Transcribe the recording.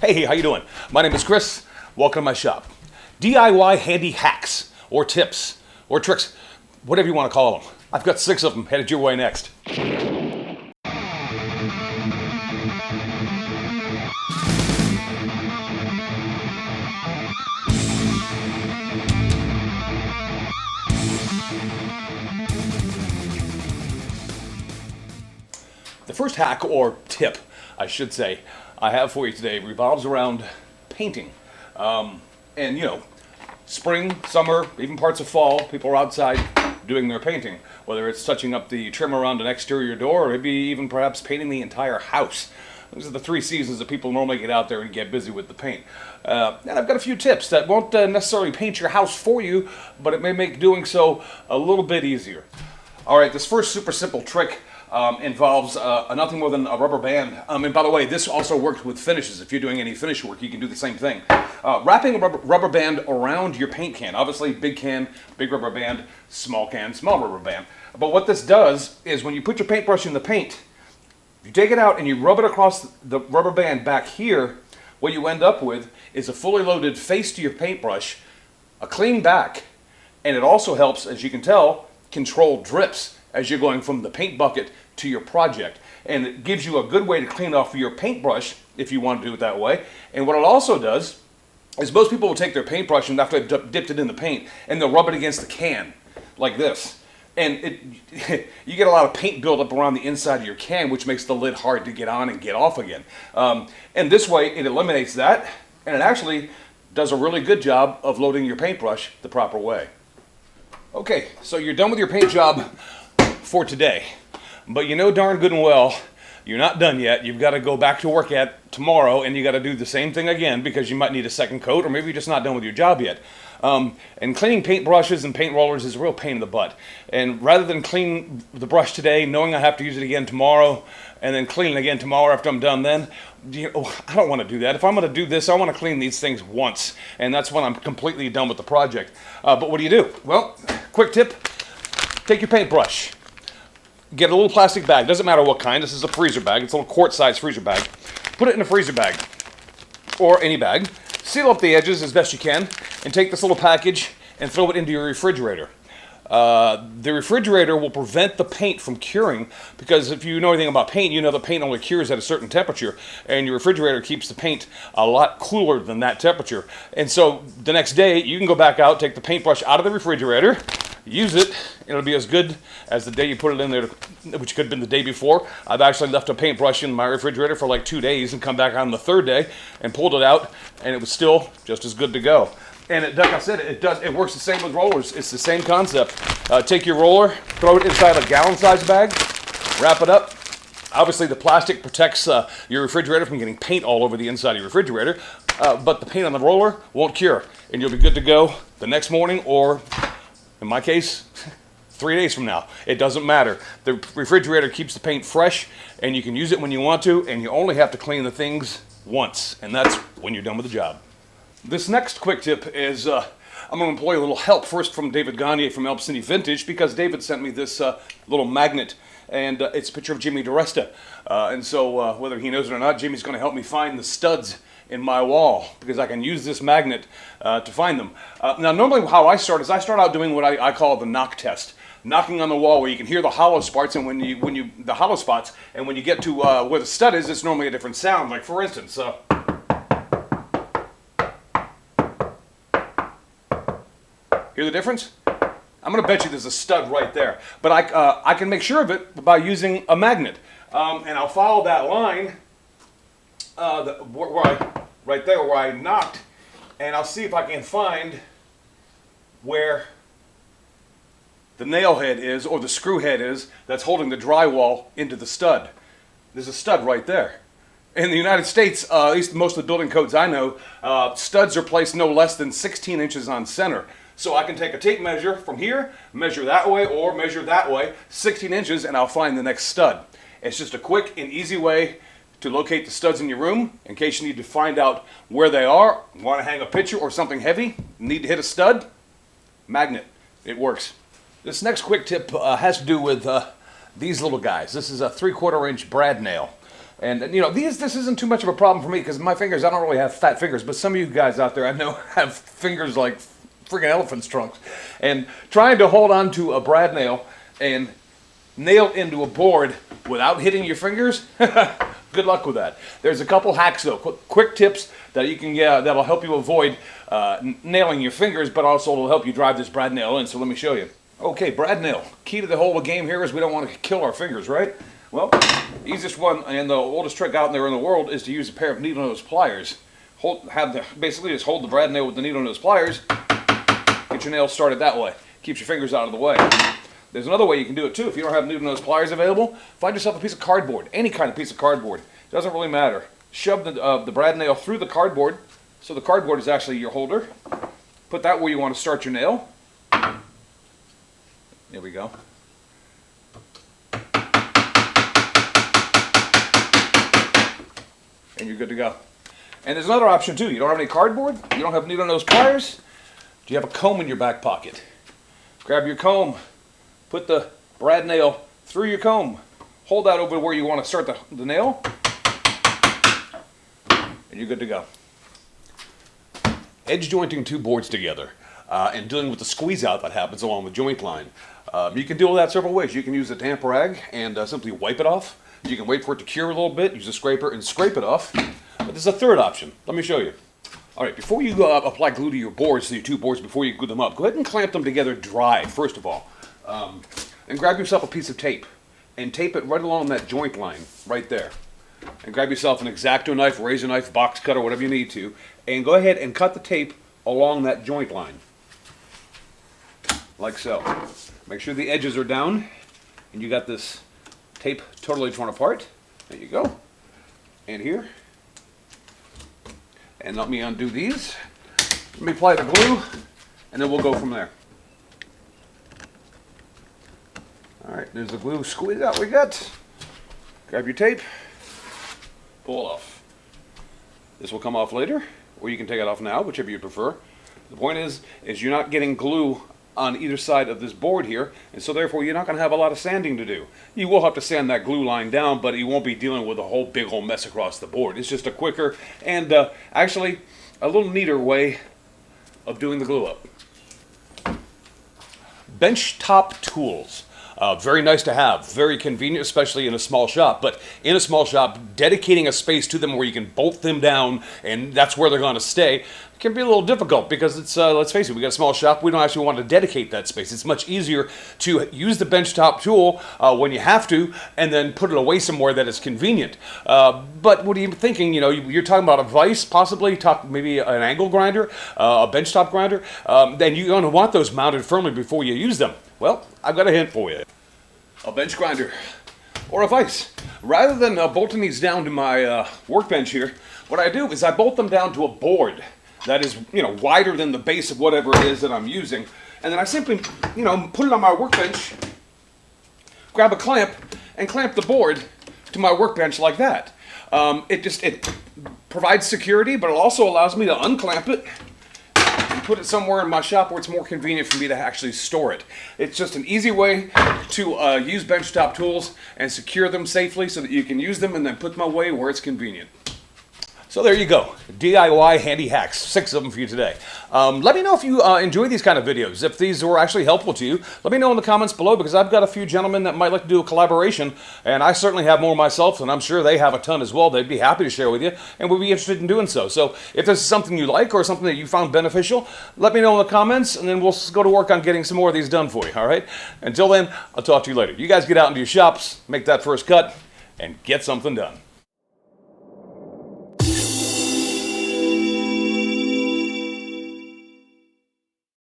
Hey, how you doing? My name is Chris. Welcome to my shop. DIY handy hacks, or tips, or tricks, whatever you want to call them. I've got 6 of them headed your way next. The first hack, or tip, I should say, I have for you today revolves around painting. And you know, spring, summer, even parts of fall, people are outside doing their painting. Whether it's touching up the trim around an exterior door, or maybe even perhaps painting the entire house. These are the 3 seasons that people normally get out there and get busy with the paint. And I've got a few tips that won't necessarily paint your house for you, but it may make doing so a little bit easier. Alright, this first super simple trick involves nothing more than a rubber band. And by the way, this also works with finishes. If you're doing any finish work, you can do the same thing. Wrapping a rubber band around your paint can. Obviously, big can, big rubber band, small can, small rubber band. But what this does is when you put your paintbrush in the paint, you take it out and you rub it across the rubber band back here, what you end up with is a fully loaded face to your paintbrush, a clean back, and it also helps, as you can tell, control drips as you're going from the paint bucket to your project. And it gives you a good way to clean off your paintbrush if you want to do it that way. And what it also does is most people will take their paintbrush and after they've dipped it in the paint and they'll rub it against the can like this. And you get a lot of paint buildup around the inside of your can, which makes the lid hard to get on and get off again. And this way it eliminates that, and it actually does a really good job of loading your paintbrush the proper way. Okay, so you're done with your paint job for today, but you know darn good and well you're not done yet. You've got to go back to work at tomorrow, and you got to do the same thing again because you might need a second coat, or maybe you're just not done with your job yet. And cleaning paint brushes and paint rollers is a real pain in the butt. And rather than clean the brush today, knowing I have to use it again tomorrow, and then clean it again tomorrow after I'm done then, I don't want to do that. If I'm going to do this, I want to clean these things once, and that's when I'm completely done with the project. But what do? Well, quick tip, take your paintbrush. Get a little plastic bag, doesn't matter what kind. This is a freezer bag, it's a little quart-sized freezer bag. Put it in a freezer bag, or any bag. Seal up the edges as best you can, and take this little package and throw it into your refrigerator. The refrigerator will prevent the paint from curing, because if you know anything about paint, you know the paint only cures at a certain temperature, and your refrigerator keeps the paint a lot cooler than that temperature. And so the next day, you can go back out, take the paintbrush out of the refrigerator, use it, it'll be as good as the day you put it in there, which could have been the day before. I've actually left a paintbrush in my refrigerator for like 2 days and come back on the 3rd day and pulled it out, and it was still just as good to go. And it, like I said, it works the same with rollers. It's the same concept. Take your roller, throw it inside a gallon-sized bag, wrap it up. Obviously, the plastic protects your refrigerator from getting paint all over the inside of your refrigerator, but the paint on the roller won't cure, and you'll be good to go the next morning, or in my case, 3 days from now. It doesn't matter. The refrigerator keeps the paint fresh, and you can use it when you want to, and you only have to clean the things once, and that's when you're done with the job. This next quick tip is I'm going to employ a little help first from David Gagne from Elb City Vintage, because David sent me this little magnet, and it's a picture of Jimmy DiResta. And so whether he knows it or not, Jimmy's going to help me find the studs in my wall, because I can use this magnet to find them. Now normally how I start is I start out doing what I call the knock test. Knocking on the wall where you can hear the hollow spots, and when you get to where the stud is, it's normally a different sound. Like for instance, hear the difference? I'm going to bet you there's a stud right there. But I can make sure of it by using a magnet. And I'll follow that line right there where I knocked, and I'll see if I can find where the nail head is, or the screw head is, that's holding the drywall into the stud. There's a stud right there. In the United States, at least most of the building codes I know, studs are placed no less than 16 inches on center. So I can take a tape measure from here, measure that way, or measure that way, 16 inches, and I'll find the next stud. It's just a quick and easy way to locate the studs in your room in case you need to find out where they are, want to hang a picture or something heavy, need to hit a stud, magnet. It works. This next quick tip has to do with these little guys. This is a 3/4 inch brad nail. And you know, this isn't too much of a problem for me because my fingers, I don't really have fat fingers, but some of you guys out there I know have fingers like friggin' elephant's trunks. And trying to hold on to a brad nail and nail into a board without hitting your fingers, good luck with that. There's a couple hacks though, quick tips that you can get that'll help you avoid nailing your fingers, but also will help you drive this brad nail in. So let me show you. Okay, brad nail. Key to the whole game here is we don't want to kill our fingers, right? Well, easiest one and the oldest trick out there in the world is to use a pair of needle nose pliers. Basically just hold the brad nail with the needle nose pliers. Get your nails started that way. Keeps your fingers out of the way. There's another way you can do it too. If you don't have needle nose pliers available, find yourself a piece of cardboard, any kind of piece of cardboard. Doesn't really matter. Shove the brad nail through the cardboard, so the cardboard is actually your holder. Put that where you want to start your nail. There we go. And you're good to go. And there's another option too. You don't have any cardboard, you don't have needle nose pliers. Do you have a comb in your back pocket? Grab your comb, put the brad nail through your comb, hold that over where you want to start the nail, and you're good to go. Edge jointing two boards together and dealing with the squeeze out that happens along the joint line. You can deal with that several ways. You can use a damp rag and simply wipe it off. You can wait for it to cure a little bit, use a scraper and scrape it off. But there's a third option. Let me show you. All right, before you apply glue to your boards, to your two boards, before you glue them up, go ahead and clamp them together dry, first of all. And grab yourself a piece of tape and tape it right along that joint line, right there. And grab yourself an X-Acto knife, razor knife, box cutter, whatever you need to, and go ahead and cut the tape along that joint line. Like so. Make sure the edges are down, and you got this tape totally torn apart. There you go. And here. And let me undo these. Let me apply the glue, and then we'll go from there. All right, there's the glue squeeze out we got. Grab your tape, pull it off. This will come off later, or you can take it off now, whichever you prefer. The point is you're not getting glue on either side of this board here, and so therefore you're not going to have a lot of sanding to do. You will have to sand that glue line down, but you won't be dealing with a whole big old mess across the board. It's just a quicker and actually a little neater way of doing the glue up. Benchtop Tools. Very nice to have, very convenient, especially in a small shop. But in a small shop, dedicating a space to them where you can bolt them down and that's where they're going to stay can be a little difficult because it's, let's face it, we got a small shop, we don't actually want to dedicate that space. It's much easier to use the benchtop tool when you have to and then put it away somewhere that is convenient. But what are you thinking? You know, you're talking about a vise, possibly, maybe an angle grinder, a benchtop grinder, then you're going to want those mounted firmly before you use them. Well, I've got a hint for you. A bench grinder or a vise. Rather than bolting these down to my workbench here, what I do is I bolt them down to a board that is, you know, wider than the base of whatever it is that I'm using. And then I simply, you know, put it on my workbench, grab a clamp, and clamp the board to my workbench like that. It provides security, but it also allows me to unclamp it and put it somewhere in my shop where it's more convenient for me to actually store it. It's just an easy way to use benchtop tools and secure them safely so that you can use them and then put them away where it's convenient. So there you go, DIY handy hacks, 6 of them for you today. Let me know if you enjoy these kind of videos, if these were actually helpful to you. Let me know in the comments below because I've got a few gentlemen that might like to do a collaboration, and I certainly have more myself, and I'm sure they have a ton as well. They'd be happy to share with you, and would be interested in doing so. So if this is something you like or something that you found beneficial, let me know in the comments, and then we'll go to work on getting some more of these done for you, all right? Until then, I'll talk to you later. You guys get out into your shops, make that first cut, and get something done.